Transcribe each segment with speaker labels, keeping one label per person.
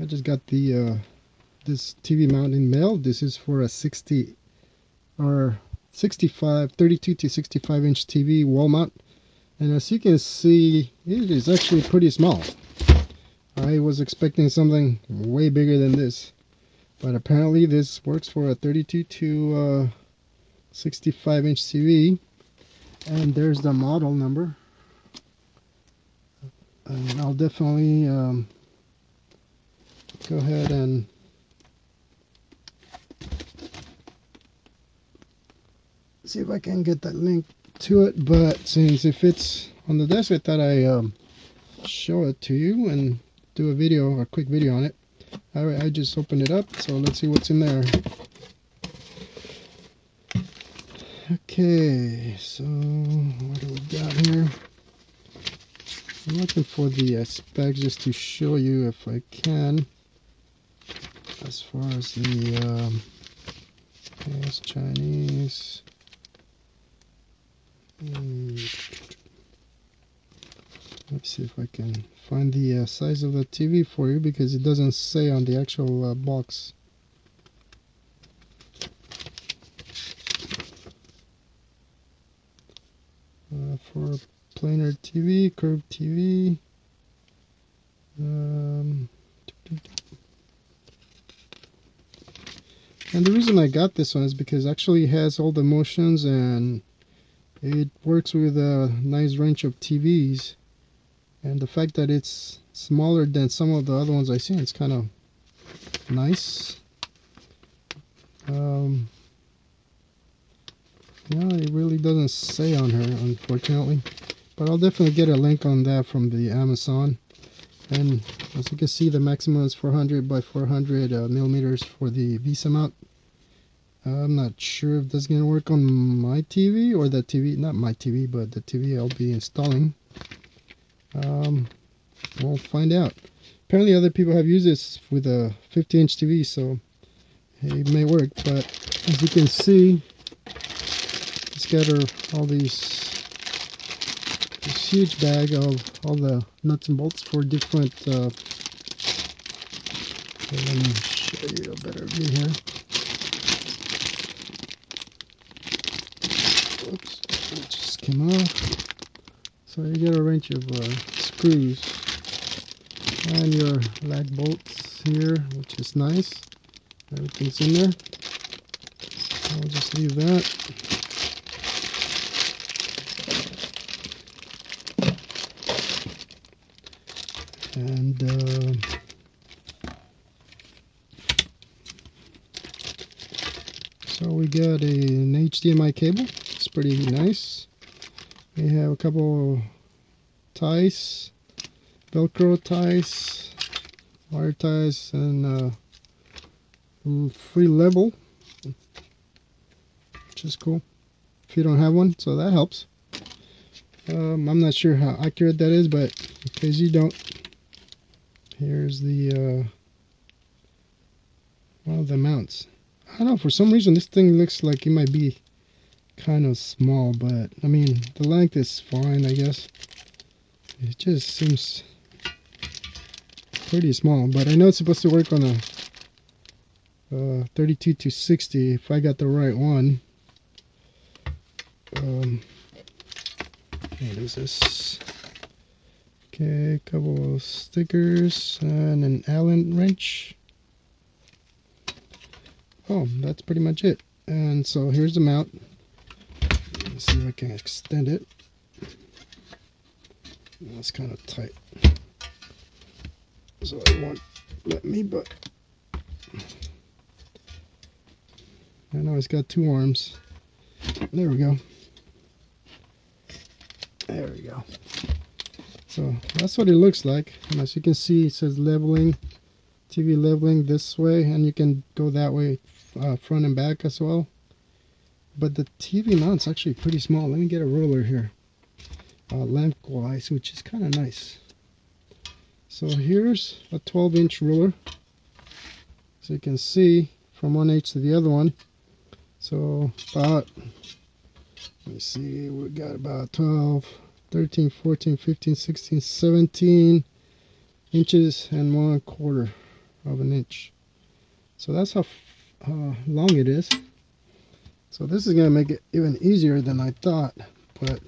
Speaker 1: I just got the this TV mount in mail. This is for a 60 or 65, 32 to 65 inch TV wall mount, and as you can see, it is actually pretty small. I was expecting something way bigger than this, but apparently this works for a 32 to 65 inch TV. And there's the model number, and I'll definitely go ahead and see if I can get that link to it. But since if it's on the desk, I thought I show it to you and do a video, a quick video on it. Alright, I just opened it up, so let's see what's in there. Okay, so what do we got here? I'm looking for the specs just to show you if I can. As far as the it's Chinese. Let's see if I can find the size of the TV for you, because it doesn't say on the actual box. For planar TV, curved TV. And the reason I got this one is because actually it has all the motions and it works with a nice range of TVs. And the fact that it's smaller than some of the other ones I've seen, it's kind of nice. No, it really doesn't say on her, unfortunately. But I'll definitely get a link on that from the Amazon. And as you can see, the maximum is 400 by 400 millimeters for the VESA mount. I'm not sure if that's going to work on my TV or the TV, not my TV, but the TV I'll be installing. We'll find out. Apparently other people have used this with a 50-inch TV, so it may work. But as you can see, it's got all this huge bag of all the nuts and bolts for different. Okay, let me show you a better view here. Oops, it just came off. So you get a range of screws and your lag bolts here, which is nice. Everything's in there. I'll just leave that. And so we got an HDMI cable. It's pretty nice. We have a couple ties, Velcro ties, wire ties, and free level, which is cool if you don't have one, so that helps. I'm not sure how accurate that is, but in case you don't, here's the one of the mounts. I don't know, for some reason this thing looks like it might be kind of small, but I mean the length is fine, I guess. It just seems pretty small, but I know it's supposed to work on a 32 to 60 if I got the right one. What is this? Okay, a couple of stickers and an Allen wrench. Oh, that's pretty much it. And so here's the mount. Let's see if I can extend it. That's kind of tight, so it won't let me, but I know it's got two arms. There we go. There we go. So that's what it looks like. And as you can see, it says leveling, TV leveling this way, and you can go that way, front and back as well. But the TV mount's actually pretty small. Let me get a ruler here, lengthwise, which is kind of nice. So here's a 12-inch ruler, so you can see from one edge to the other one. So about, let me see, we got about 12, 13, 14, 15, 16, 17 inches and 1/4. of an inch. So that's how long it is. So this is gonna make it even easier than I thought, but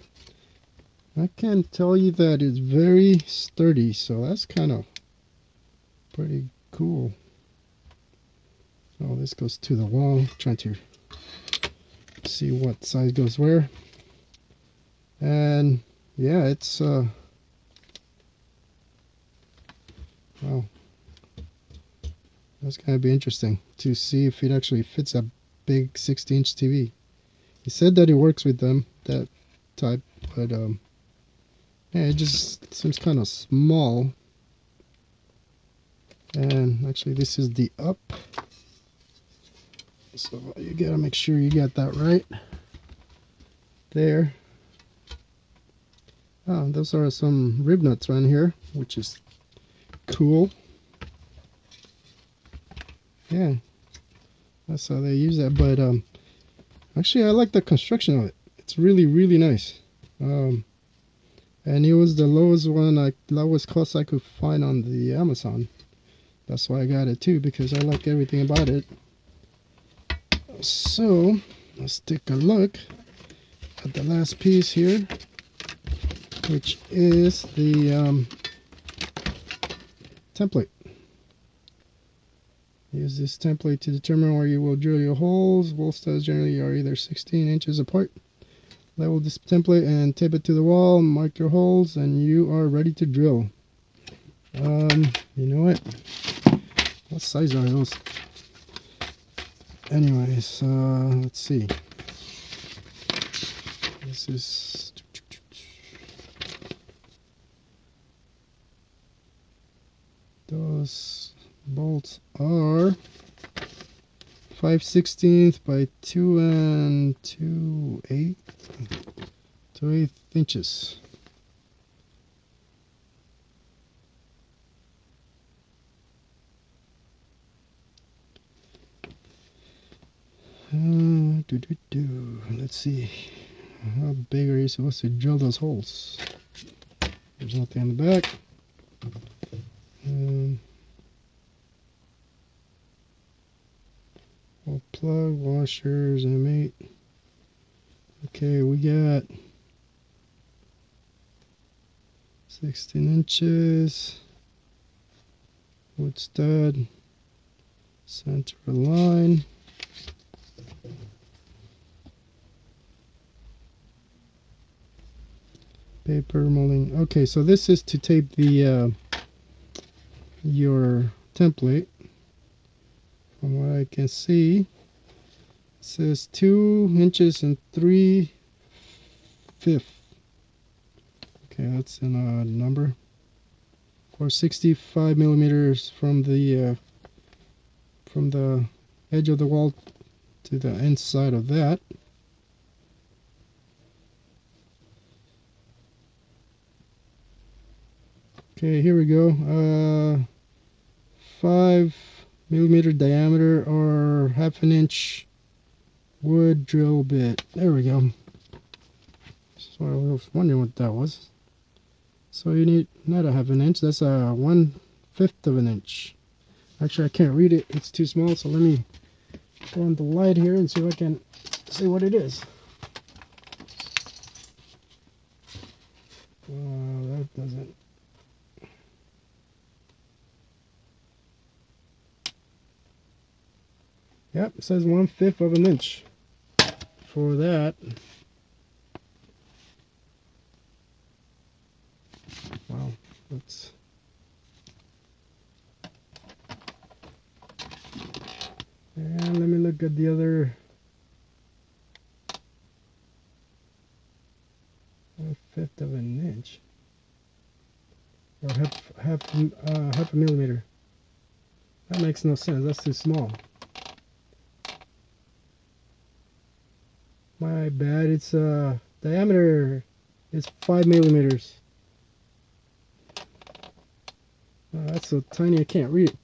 Speaker 1: I can tell you that it's very sturdy, so that's kind of pretty cool. Oh, this goes to the wall, trying to see what size goes where. And yeah, it's wow, that's gonna be interesting to see if it actually fits a big 60-inch TV. He said that he works with them, that type, but yeah, it just seems kind of small. And actually this is the up, so you gotta make sure you got that right there. Oh, those are some rib nuts right here, which is cool. Yeah, that's how they use that. But actually I like the construction of it. It's really, really nice. And it was the lowest cost I could find on the Amazon. That's why I got it too, because I like everything about it. So let's take a look at the last piece here, which is the template. Use this template to determine where you will drill your holes. Wall studs generally are either 16 inches apart. Level this template and tape it to the wall. Mark your holes and you are ready to drill. You know what size are those? Anyways, let's see. This is those bolts are 5/16 by 2 2/8 inches. Let's see, how big are you supposed to drill those holes? There's nothing on the back. Well, plug, washers, and mate. Okay, we got 16 inches, wood stud, center line. Paper molding. Okay, so this is to tape the your template. From what I can see, it says 2 inches and 3/5. Okay, that's an odd number. Or 65 millimeters from the edge of the wall to the inside of that. Okay, here we go. 5 millimeter diameter or 1/2 inch wood drill bit. There we go. So I was wondering what that was. So you need not a 1/2 inch, that's a 1/5 of an inch. Actually, I can't read it, it's too small, so let me go on the light here and see if I can see what it is. That doesn't. Yep, it says 1/5 of an inch for that. Wow, that's. And let me look at the other. 1/5 of an inch, or half a millimeter. That makes no sense. That's too small. My bad. It's diameter is 5 millimeters. That's so tiny I can't read it.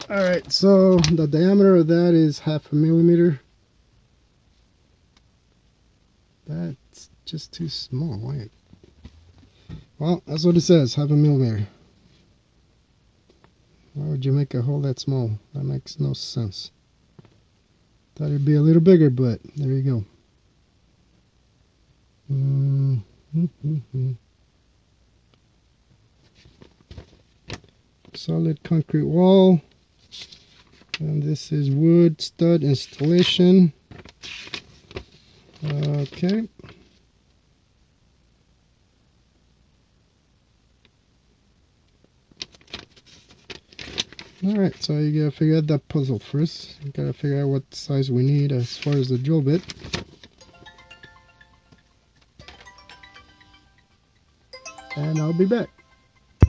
Speaker 1: Alright, so the diameter of that is 1/2 millimeter. That's just too small. Why? Well, that's what it says, 1/2 millimeter. Why would you make a hole that small? That makes no sense. Thought it'd be a little bigger, but there you go. Solid concrete wall. And this is wood stud installation. Okay. Alright, so you gotta figure out that puzzle first. You gotta figure out what size we need as far as the drill bit. And I'll be back.